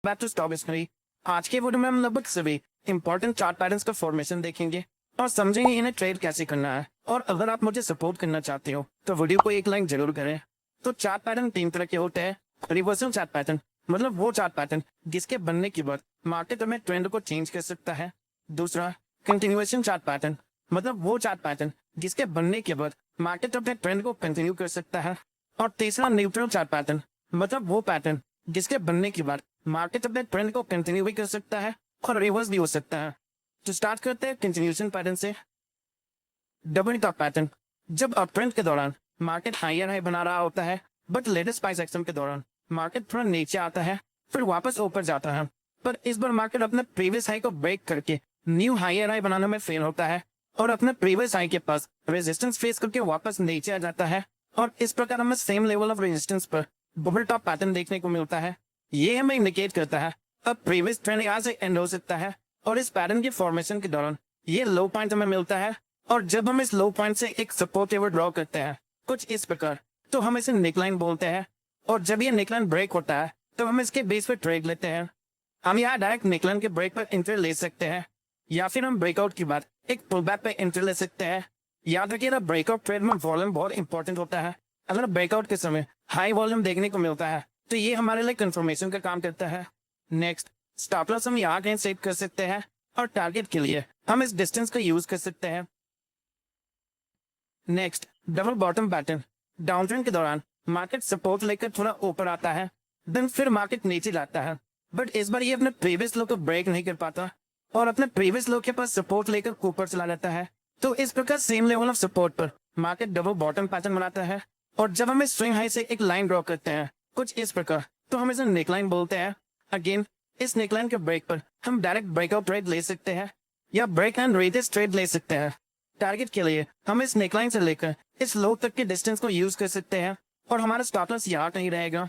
Back to stock history. आज के video में हम लगभग सभी इंपॉर्टेंट चार्ट पैटर्न्स का फॉर्मेशन देखेंगे और समझेंगे इन्हें ट्रेड कैसे करना है। और अगर आप मुझे सपोर्ट करना चाहते हो तो वीडियो को एक लाइक जरूर करें। तो चार्ट पैटर्न तीन तरह के होते हैं। रिवर्सल चार्ट पैटर्न मतलब वो चार्ट पैटर्न जिसके बनने के बाद मार्केट में ट्रेंड को चेंज कर सकता है। दूसरा कंटिन्यूएशन चार्ट पैटर्न मतलब वो चार्ट पैटर्न जिसके बनने के बाद मार्केट अपने ट्रेंड को कंटिन्यू कर सकता है। और तीसरा न्यूट्रल चार्ट पैटर्न मतलब वो पैटर्न जिसके बनने के बाद मार्केट अपने ट्रेंड को कंटिन्यू भी कर सकता है और रिवर्स भी हो सकता है। तो स्टार्ट करते हैं कंटिन्यूएशन पैटर्न से। डबल टॉप पैटर्न जब अप ट्रेंड के दौरान मार्केट हायर हाई बना रहा होता है बट लेटेस्ट प्राइस एक्शन के दौरान मार्केट थोड़ा नीचे आता है फिर वापस ऊपर जाता है। पर इस बार मार्केट अपने प्रीवियस हाई को ब्रेक करके न्यू हायर हाई बनाने में फेल होता है और अपने प्रीवियस हाई के पास रेजिस्टेंस फेस करके वापस नीचे आ जाता है। और इस प्रकार हमें सेम लेवल ऑफ रेजिस्टेंस पर बबल टॉप पैटर्न देखने को मिलता है। ये हमें इंडिकेट करता है अब प्रीवियस ट्रेंड यहाँ से एंड हो सकता है। और इस पैटर्न के फॉर्मेशन के दौरान ये लो पॉइंट हमें मिलता है और जब हम इस लो पॉइंट से एक सपोर्ट लेवल ड्रॉ करते हैं कुछ इस प्रकार तो हम इसे नेकलाइन बोलते हैं। और जब ये नेकलाइन ब्रेक होता है तो हम इसके बेस पर ट्रेड लेते हैं। हम यहाँ डायरेक्ट नेकलाइन के ब्रेक पर एंट्री ले सकते हैं या फिर हम ब्रेकआउट के बाद एक पुल बैक पे एंट्री ले सकते हैं। याद रखिएगा ब्रेकआउट ट्रेड में वॉल्यूम बहुत इंपॉर्टेंट होता है। अगर ब्रेकआउट के समय हाई वॉल्यूम देखने को मिलता है तो ये हमारे लिए कंफर्मेशन का काम करता है। नेक्स्ट स्टॉप लॉस हम यहाँ कहीं सेट कर सकते हैं और टारगेट के लिए हम इस डिस्टेंस का यूज कर सकते हैं। Next double bottom pattern down trend के दौरान मार्केट सपोर्ट लेकर थोड़ा ऊपर आता है देन फिर मार्केट नीचे जाता है बट इस बार ये अपने प्रीवियस लो को ब्रेक नहीं कर पाता और अपने प्रीवियस लो के पास सपोर्ट लेकर ऊपर चला जाता है। तो इस प्रकार सेम लेवल ऑफ सपोर्ट पर मार्केट डबल बॉटम पैटर्न बनाता है और जब हम इस स्विंग हाई से एक लाइन ड्रॉ करते हैं कुछ इस प्रकार तो हम इसे नेकलाइन बोलते हैं। अगेन इस नेकलाइन के ब्रेक पर हम डायरेक्ट ब्रेकआउट ट्रेड ले सकते हैं या ब्रेक एंड रेटेड ट्रेड ले सकते हैं। टारगेट के लिए हम इस नेकलाइन से लेकर इस लो तक के डिस्टेंस को यूज कर सकते हैं और हमारा स्टॉप लॉस यहाँ नहीं रहेगा।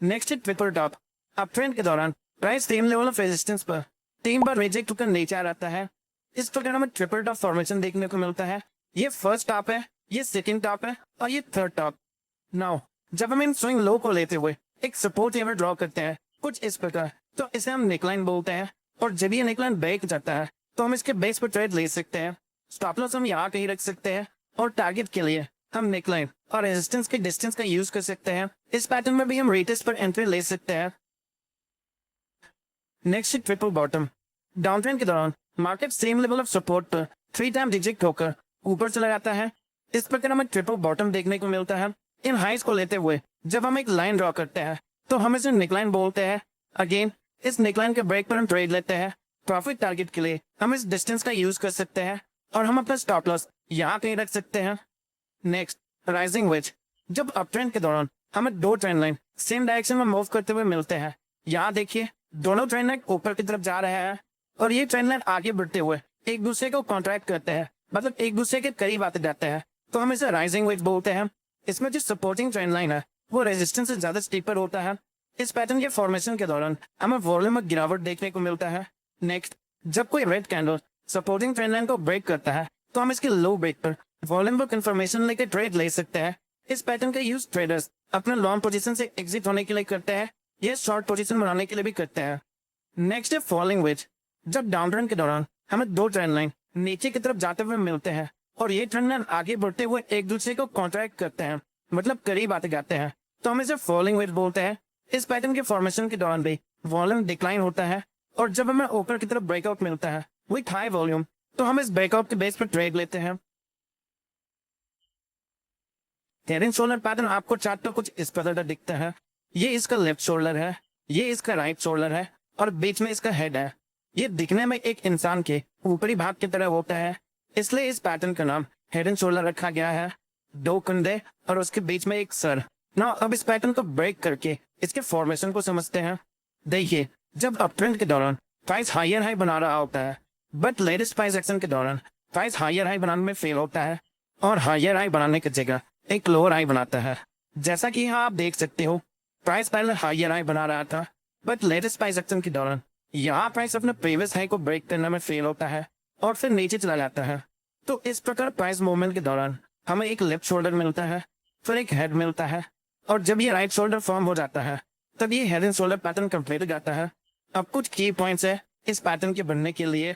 नेक्स्ट है ट्रिपल टॉप। अप ट्रेंड के दौरान price same level of resistance पर 3 बार रिजेक्ट होकर नीचे आ जाता है। इस प्रकार हमें ट्रिपल टॉप फॉर्मेशन देखने को मिलता है। ये फर्स्ट टॉप है, ये सेकंड टॉप है और ये थर्ड टॉप। नाउ जब हम इन स्विंग लो को लेते हुए एक सपोर्ट लेवल ड्रॉ करते हैं कुछ इस प्रकार तो इसे हम नेकलाइन बोलते हैं। और जब ये नेकलाइन ब्रेक जाता है तो हम इसके बेस पर ट्रेड ले सकते हैं। स्टॉप लॉस हम यहाँ कहीं रख सकते हैं और टारगेट के लिए हम नेकलाइन और रेजिस्टेंस के डिस्टेंस का यूज कर सकते हैं। इस पैटर्न में भी हम रेटेस्ट पर एंट्री ले सकते हैं। Next triple bottom down trend के दौरान market same level of support पर 3 टाइम रिजेक्ट होकर ऊपर चला जाता है। इस प्रकार हमें ट्रिपल बॉटम देखने को मिलता है। इन हाइस को लेते हुए जब हम एक लाइन ड्रॉ करते हैं तो हम इसे नेकलाइन बोलते हैं। अगेन इस नेकलाइन के ब्रेक पर हम ट्रेड लेते हैं। प्रॉफिट टारगेट के लिए हम इस डिस्टेंस का यूज कर सकते हैं और हम अपना स्टॉप लॉस यहाँ कहीं रख सकते हैं। नेक्स्ट राइजिंग वेज जब अप ट्रेंड के दौरान हमें दो ट्रेंड लाइन सेम डायरेक्शन में मूव करते हुए मिलते हैं। यहाँ देखिए दोनों ट्रेंड लाइन ऊपर की तरफ जा रहे हैं और ये ट्रेंड लाइन आगे बढ़ते हुए एक दूसरे को कॉन्ट्रैक्ट करते हैं मतलब एक दूसरे के करीब आते जाते हैं तो हम इसे राइजिंग वेज बोलते हैं। इसमें जो सपोर्टिंग ट्रेंड लाइन है वो रेजिस्टेंस से ज्यादा स्टीपर होता है। इस पैटर्न के फॉर्मेशन के दौरान हमें वॉल्यूम में गिरावट देखने को मिलता है। नेक्स्ट जब कोई red candle supporting trend line को ब्रेक करता है तो हम इसके लो ब्रेक पर वॉल्यूम पर कंफर्मेशन लेकर ट्रेड ले सकते हैं। इस पैटर्न का यूज ट्रेडर्स अपने लॉन्ग पोजीशन से एग्जिट होने के लिए करते हैं या शॉर्ट पोजीशन बनाने के लिए भी करते हैं। नेक्स्ट है फॉलिंग वेज जब डाउन ट्रेंड के दौरान हमें दो ट्रेंड लाइन नीचे की तरफ जाते हुए मिलते हैं और ये ट्रेंड लाइन आगे बढ़ते हुए एक दूसरे को कॉन्ट्रैक्ट करते हैं मतलब करीब आते जाते हैं तो हम इसे फॉलिंग वेज बोलते हैं। इस पैटर्न के फॉर्मेशन के दौरान भी वॉल्यूम डिक्लाइन होता है और जब हमें ऊपर की तरफ ब्रेकआउट मिलता है विथ हाई वॉल्यूम तो हम इस ब्रेकआउट के बेस पर ट्रेड लेते हैं। हेड एंड शोल्डर पैटर्न आपको चार्ट पर कुछ इस प्रकार का दिखता है। ये इसका लेफ्ट शोल्डर है, ये इसका राइट शोल्डर है और बीच में इसका हेड है। ये दिखने में एक इंसान के ऊपरी भाग की तरह होता है इसलिए इस पैटर्न का नाम हेड एंड शोल्डर रखा गया है। दो कंधे और उसके बीच में एक सर। नाउ अब इस पैटर्न को ब्रेक करके इसके फॉर्मेशन को समझते हैं। देखिए जब अप ट्रेंड के दौरान प्राइस हायर हाई बना रहा होता है बट लेटेस्ट प्राइस एक्शन के दौरान प्राइस हायर हाई बनाने में फेल होता है और हायर हाई बनाने की जगह एक लोअर हाई बनाता है। जैसा कि यहाँ आप देख सकते हो प्राइस पहले हायर हाई बना रहा था बट लेटेस्ट प्राइस एक्शन के दौरान यहाँ प्राइस अपने प्रीवियस हाई को ब्रेक करने में फेल होता है और फिर नीचे चला जाता है। तो इस प्रकार प्राइस मूवमेंट के दौरान हमें एक लेफ्ट शोल्डर मिलता है फिर एक हेड मिलता है और जब ये राइट शोल्डर फॉर्म हो जाता है तब ये head and shoulder pattern complete हो जाता है। अब कुछ की पॉइंट्स है इस पैटर्न के बनने के लिए।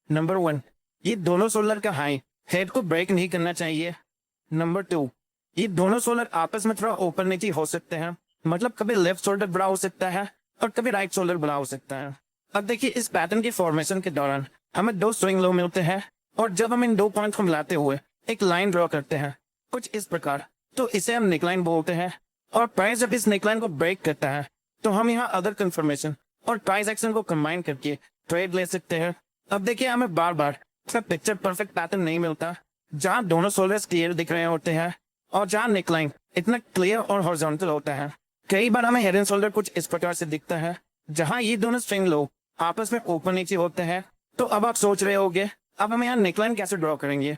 नंबर 1, ये दोनों शोल्डर का हाई हेड को ब्रेक नहीं करना चाहिए। नंबर 2, ये दोनों शोल्डर आपस में थोड़ा ऊपर नीचे हो सकते हैं, मतलब कभी लेफ्ट शोल्डर बड़ा हो सकता है और कभी राइट शोल्डर बड़ा हो सकता है। अब देखिए इस पैटर्न की फॉर्मेशन के दौरान हमें 2 स्विंग लो मिलते हैं, और जब हम इन 2 पॉइंट को मिलाते हुए एक लाइन ड्रॉ करते हैं कुछ इस प्रकार, तो इसे हम नेकलाइन बोलते हैं। और प्राइस जब इस नेकलाइन को ब्रेक करता है तो हम यहाँ अदर कंफर्मेशन और प्राइस एक्शन को कंबाइन करके ट्रेड ले सकते हैं। अब देखिए हमें बार बार पिक्चर परफेक्ट पैटर्न नहीं मिलता जहाँ दोनों शोल्डर्स क्लियर दिख रहे होते हैं और जहाँ नेकलाइन इतना क्लियर और हॉरिजॉन्टल होता है। कई बार हमें हेड एंड शोल्डर कुछ इस प्रकार से दिखता है जहाँ ये दोनों स्विंग लो आपस में ऊपर नीचे होते हैं। तो अब आप सोच रहे होंगे अब हम यहाँ नेकलाइन कैसे ड्रॉ करेंगे।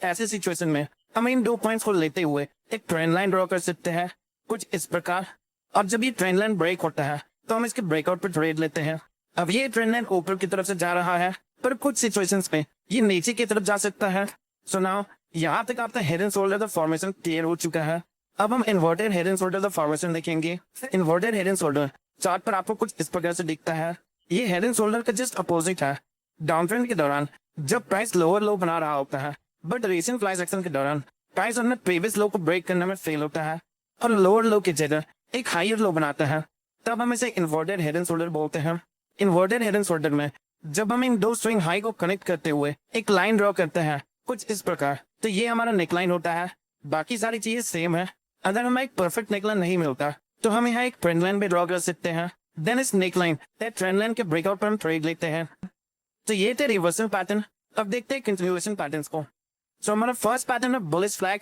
ऐसे सिचुएशन में हम इन 2 पॉइंट्स को लेते हुए एक ट्रेंड लाइन ड्रॉ कर सकते हैं कुछ इस प्रकार। और जब ये ट्रेंड लाइन ब्रेक होता है तो हम इसके ब्रेकआउट पर ट्रेड लेते हैं। अब ये ट्रेंड लाइन ऊपर की तरफ से जा रहा है, पर कुछ सिचुएशंस में ये नीचे की तरफ जा सकता है। सो नाउ यहाँ तक आपका head and shoulder the formation clear हो चुका है। अब हम inverted head and shoulder the formation देखेंगे। Inverted head and shoulder chart पर आपको कुछ इस प्रकार से दिखता है। ये हेड एंड शोल्डर का जस्ट अपोजिट है। डाउन ट्रेंड के दौरान जब प्राइस लोअर लो बना रहा होता है, बट रीसेंट प्राइस एक्शन के दौरान प्राइस अपने प्रीवियस लो को ब्रेक करने में फेल होता है और लोअर लो की जगह एक हायर लो बनाता है, तब हम इसे इन्वर्टेड हेड एंड शोल्डर बोलते हैं। इन्वर्टेड हेड एंड शोल्डर में जब हम इन 2 स्विंग हाई को कनेक्ट करते हुए एक लाइन ड्रॉ करते हैं कुछ इस प्रकार, तो ये हमारा नेकलाइन होता है। बाकी सारी चीजें सेम है। अगर हमें एक परफेक्ट नेकलाइन नहीं मिलता तो हम यहाँ एक ट्रेंड लाइन भी ड्रॉ कर सकते हैं। देन इस नेकलाइन ट्रेंड लाइन के ब्रेकआउट पर हम ट्रेड लेते हैं। तो ये थे रिवर्सल पैटर्न। अब देखते हैं कंटिन्यूएशन पैटर्न्स को। सो हमारा फर्स्ट पैटर्न है बुलिश फ्लैग।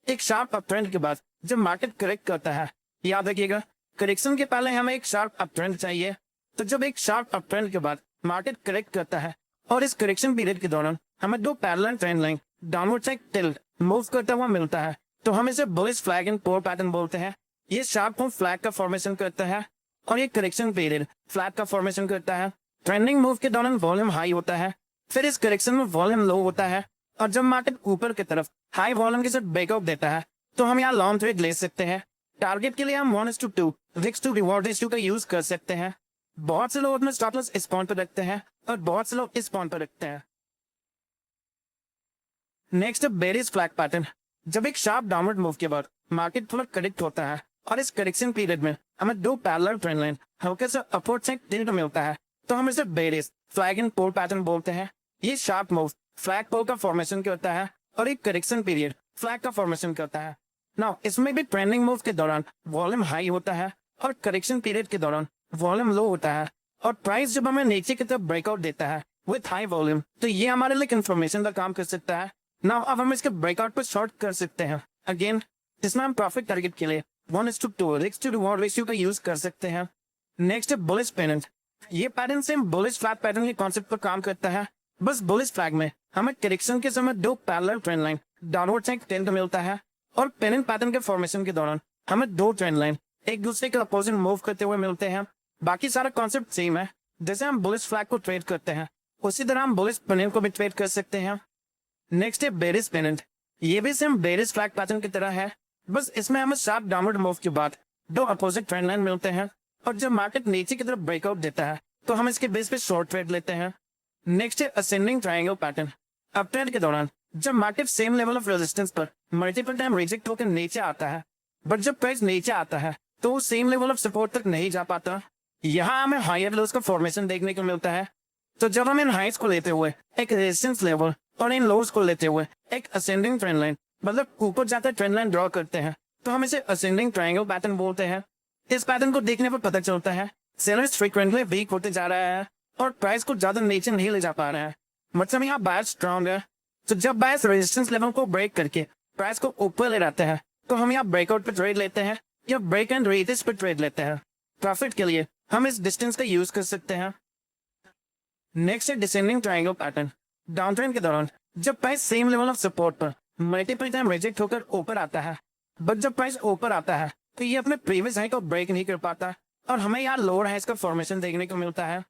एक शार्प अप ट्रेंड के बाद जब मार्केट करेक्ट करता है, याद रखिएगा करेक्शन के पहले हमें एक शार्प अप ट्रेंड चाहिए। तो जब एक शार्प अप ट्रेंड के बाद मार्केट करेक्ट करता है और इस करेक्शन पीरियड के दौरान हमें 2 parallel trend line downward side tilt move करता हुआ मिलता है, तो हम इसे bullish flag and pole pattern बोलते हैं। ये शार्प को फ्लैग का फॉर्मेशन करता है और ये करेक्शन पीरियड फ्लैग का फॉर्मेशन करता है। ट्रेंडिंग मूव के दौरान वॉल्यूम हाई होता है, फिर इस करेक्शन में वॉल्यूम लो होता है, और जब मार्केट ऊपर की तरफ हाई वॉल्यूम के साथ ब्रेकआउट देता है तो हम यहाँ लॉन्ग ट्रेड ले सकते हैं। टारगेट के लिए हम 1:2 रिस्क टू रिवॉर्ड रेशियो का यूज कर सकते हैं। बहुत से लोग अपने स्टॉप लॉस इस पॉइंट पर रखते हैं और बहुत से लोग इस पॉइंट पर रखते हैं। Next bearish flag pattern. जब एक शार्प डाउनवर्ड मूव के बाद मार्केट थोड़ा करेक्ट होता है और इस करेक्शन पीरियड में हमें 2 पैरेलल ट्रेंड लाइन हल्के से अपवर्ड साइड टिल्ट मिलता है, तो हम इसे bearish flag and pole pattern बोलते हैं। ये शार्प मूव फ्लैग पोल का फॉर्मेशन करता है और एक करेक्शन पीरियड फ्लैग का फॉर्मेशन करता है। नाउ इसमें भी ट्रेंडिंग मूव के दौरान वॉल्यूम हाई होता है और करेक्शन पीरियड के दौरान वॉल्यूम लो होता है, और प्राइस जब हमें नीचे की तरफ ब्रेकआउट देता है विथ हाई वॉल्यूम, तो ये हमारे लिए कंफर्मेशन का काम कर सकता है। नाउ अब हम इसके ब्रेकआउट पर शॉर्ट कर सकते हैं। अगेन इसमें हम प्रॉफिट टारगेट के लिए 1:2 रिस्क टू रिवॉर्ड रेशियो का यूज कर सकते हैं। नेक्स्ट है बुलिश पेनेंट। ये pattern same bullish flag pattern के कॉन्सेप्ट पर काम करता है, बस बुलिश फ्लैग में हमें करेक्शन के समय 2 parallel trend line downward side tilt मिलता है, और पेनेंट पैटर्न के फॉर्मेशन के दौरान हमें 2 ट्रेंड लाइन एक दूसरे के अपोजिट मूव करते हुए मिलते हैं। बाकी सारा कॉन्सेप्ट सेम है। जैसे हम बुलिश फ्लैग को ट्रेड करते हैं उसी तरह हम बुलिश पेनेंट को भी ट्रेड कर सकते हैं। नेक्स्ट है बेरिश पेनेंट। ये भी सेम बेरिश फ्लैग पैटर्न की तरह है, बस इसमें हमें शार्प डाउनवर्ड मूव के बाद 2 अपोजिट ट्रेंड लाइन मिलते हैं, और जब मार्केट नीचे की तरफ ब्रेकआउट देता है तो हम इसके बेस पे शॉर्ट ट्रेड लेते हैं। नेक्स्ट है ascending triangle pattern. Up trend के दौरान जब market same level of resistance पर मल्टीपल टाइम रिजेक्ट होकर नीचे आता है, बट जब प्राइस नीचे आता है तो वो सेम लेवल ऑफ सपोर्ट तक नहीं जा पाता। यहाँ हमें हायर लोज का फॉर्मेशन देखने को मिलता है। तो जब हम इन हाइस को लेते हुए एक रेजिस्टेंस लेवल और इन लोज को लेते हुए एक असेंडिंग ट्रेंड लाइन मतलब ऊपर जाता ट्रेंड लाइन ड्रॉ करते हैं, तो हम इसे असेंडिंग ट्रायंगल पैटर्न बोलते हैं। इस पैटर्न को देखने पर पता चलता है सेलर्स फ्रीक्वेंटली वीक होते जा रहा है और प्राइस को ज्यादा नीचे नहीं ले जा पा रहा है, मतलब यहाँ बायर्स स्ट्रॉन्ग है। तो जब बायर्स रेजिस्टेंस लेवल को ब्रेक करके प्राइस को ऊपर ले जाते हैं तो हम यहाँ ब्रेकआउट पे ट्रेड लेते हैं या ब्रेक एंड रेटिस पे ट्रेड लेते हैं। प्रॉफिट के लिए हम इस डिस्टेंस का यूज कर सकते हैं। नेक्स्ट है descending triangle pattern. Down trend के दौरान जब price same level of support पर मल्टीपल टाइम रिजेक्ट होकर ऊपर आता है, बट जब प्राइस ऊपर आता है तो ये अपने प्रीवियस हाई को ब्रेक नहीं कर पाता और हमें यहाँ लोअर हाइस का फॉर्मेशन देखने को मिलता है,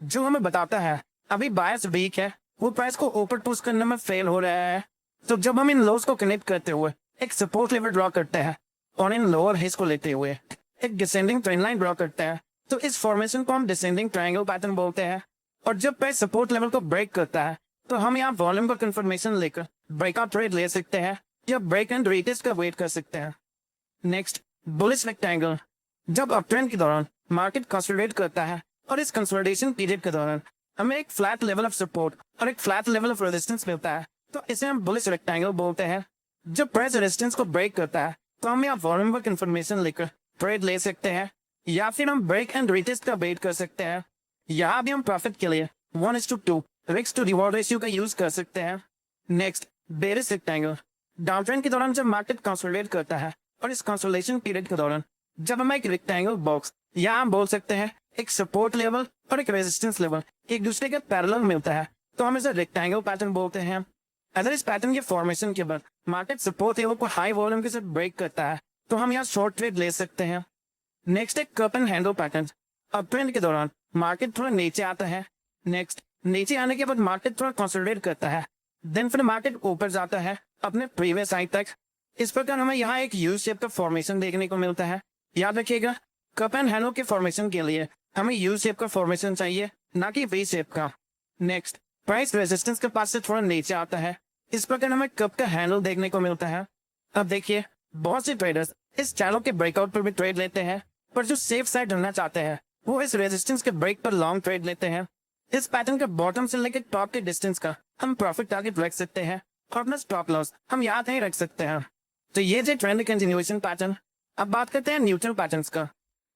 जो हमें बताता है अभी बायर्स वीक है, वो प्राइस को ऊपर पुश करने में फेल हो रहा है। तो जब हम इन लोस को कनेक्ट करते हुए एक सपोर्ट लेवल ड्रॉ करते हैं और इन लोअर हाइस को लेते हुए एक डिसेंडिंग ट्रेंड लाइन ड्रॉ करता है, तो इस फॉर्मेशन को हम डिसेंडिंग ट्रायंगल पैटर्न बोलते हैं। और जब प्राइस सपोर्ट लेवल को ब्रेक करता है तो हम यहाँ वॉल्यूम का कंफर्मेशन लेकर ब्रेकआउट ट्रेड ले सकते हैं या ब्रेक एंड रीटेस्ट का वेट कर सकते हैं। Next, bullish rectangle. जब अप ट्रेंड के दौरान मार्केट कंसोलिडेट करता है और इस कंसोलिडेशन पीरियड के दौरान हमें एक फ्लैट लेवल ऑफ सपोर्ट और एक फ्लैट लेवल ऑफ रेजिस्टेंस मिलता है, तो इसे हम बुलिश रेक्टेंगल बोलते हैं। जब प्राइस रेजिस्टेंस को ब्रेक करता है तो हम यहाँ वॉल्यूम का इंफॉर्मेशन लेकर ट्रेड ले सकते हैं या फिर हम ब्रेक एंड रीटेस्ट का वेट कर सकते हैं। यहाँ भी हम प्रॉफिट के लिए 1:2 रिस्क टू रिवॉर्ड रेशियो का यूज कर सकते हैं। Next, bearish rectangle. Down trend के दौरान जब मार्केट कंसोलिडेट करता है और इस कंसोलिडेशन पीरियड के दौरान जब हम एक रेक्टेंगल बॉक्स या हम बोल सकते हैं एक सपोर्ट लेवल और एक रेजिस्टेंस लेवल एक दूसरे के पैरेलल मिलता है, तो हम इसे रेक्टेंगल पैटर्न बोलते हैं। अगर इस पैटर्न के फॉर्मेशन के बाद मार्केट सपोर्ट लेवल को हाई वॉल्यूम के साथ ब्रेक करता है तो हम यहाँ शॉर्ट ट्रेड ले सकते हैं। नेक्स्ट, एक cup and handle pattern. Up trend के दौरान मार्केट थोड़ा नीचे आता है, नेक्स्ट नीचे आने के बाद मार्केट थोड़ा कंसोलिडेट करता है, देन फिर मार्केट ऊपर जाता है अपने प्रीवियस हाई तक। इस प्रकार हमें यहाँ एक यू शेप का फॉर्मेशन देखने को मिलता है। याद रखिएगा, कप एंड हैंडल के फॉर्मेशन के लिए हमें यू शेप का फॉर्मेशन चाहिए, ना कि वी शेप का। नेक्स्ट, प्राइस रेजिस्टेंस के पास से थोड़ा नीचे आता है, इस प्रकार हमें कप का हैंडल देखने को मिलता है। अब देखिए, बहुत से ट्रेडर्स इस चैनल के ब्रेकआउट पर भी ट्रेड लेते हैं, पर जो सेफ साइड रहना चाहते हैं वो इस रेजिस्टेंस के ब्रेक पर लॉन्ग ट्रेड लेते हैं। इस पैटर्न के बॉटम से लेकर टॉप के डिस्टेंस का हम प्रॉफिट टारगेट रख सकते हैं और अपना स्टॉप लॉस हम याद नहीं रख सकते हैं। तो ये थे ट्रेंड कंटिन्यूएशन पैटर्न। अब बात करते हैं न्यूट्रल पैटर्न्स का।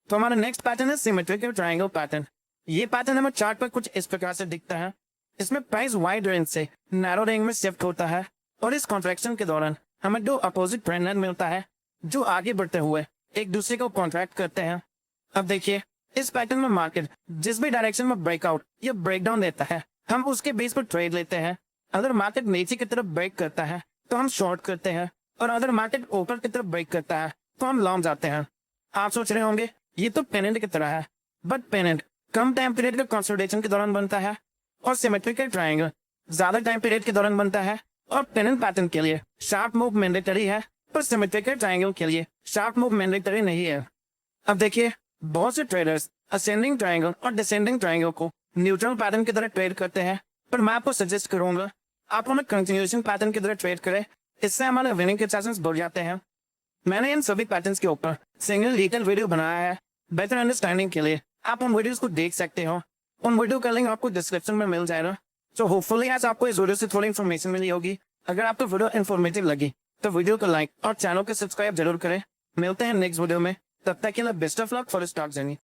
तो हमारा नेक्स्ट पैटर्न है सिमेट्रिकल ट्रायंगल पैटर्न। ये पैटर्न हमें चार्ट पर कुछ इस प्रकार से दिखता है। इसमें प्राइस वाइड रेंज से नैरो रेंज में शिफ्ट होता है और इस कॉन्ट्रैक्शन के दौरान हमें दो अपोजिट ट्रेंड लाइन मिलता है जो आगे बढ़ते हुए एक दूसरे को कॉन्ट्रैक्ट करते हैं। अब देखिए, इस पैटर्न में मार्केट जिस भी डायरेक्शन में ब्रेकआउट या ब्रेकडाउन देता है हम उसके बेस पर ट्रेड लेते हैं। अगर मार्केट नीचे की तरफ ब्रेक करता है तो हम शॉर्ट करते हैं और अगर मार्केट ऊपर की तरफ ब्रेक करता है तो हम लॉन्ग जाते हैं। आप सोच रहे होंगे ये तो पेनेंट की तरह है, but pennant come time period के कंसोलिडेशन के दौरान बनता है और सिमेट्रिकल ट्रायंगल ज्यादा टाइम पीरियड के दौरान बनता है। और पेनेंट पैटर्न के लिए शार्प मूव मैंडेटरी है, पर सिमेट्रिकल ट्रायंगल के लिए शार्प मूव मैंडेटरी नहीं है। अब देखिए, बहुत से ट्रेडर्स असेंडिंग ट्रायंगल और डिसेंडिंग ट्रायंगल को न्यूट्रल पैटर्न की तरह ट्रेड करते हैं, पर मैं आपको सजेस्ट करूंगा आप उन्हें कंटिन्यूएशन पैटर्न की तरह ट्रेड करें। इससे हमारे विनिंग के चांसेस बढ़ जाते हैं। मैंने इन सभी पैटर्न्स के ऊपर सिंगल डिटेल वीडियो बनाया है। बेटर अंडरस्टैंडिंग के लिए आप उन वीडियोस को देख सकते हो। उन वीडियो का लिंक आपको डिस्क्रिप्शन में मिल जाएगा। तो होपफुली आज आपको इस वीडियो से थोड़ी इन्फॉर्मेशन मिली होगी। अगर आपको वीडियो इन्फॉर्मेटिव लगी तो वीडियो को लाइक और चैनल को सब्सक्राइब जरूर करें। मिलते हैं नेक्स्ट वीडियो में, तब तक के लिए best of luck for stock journey.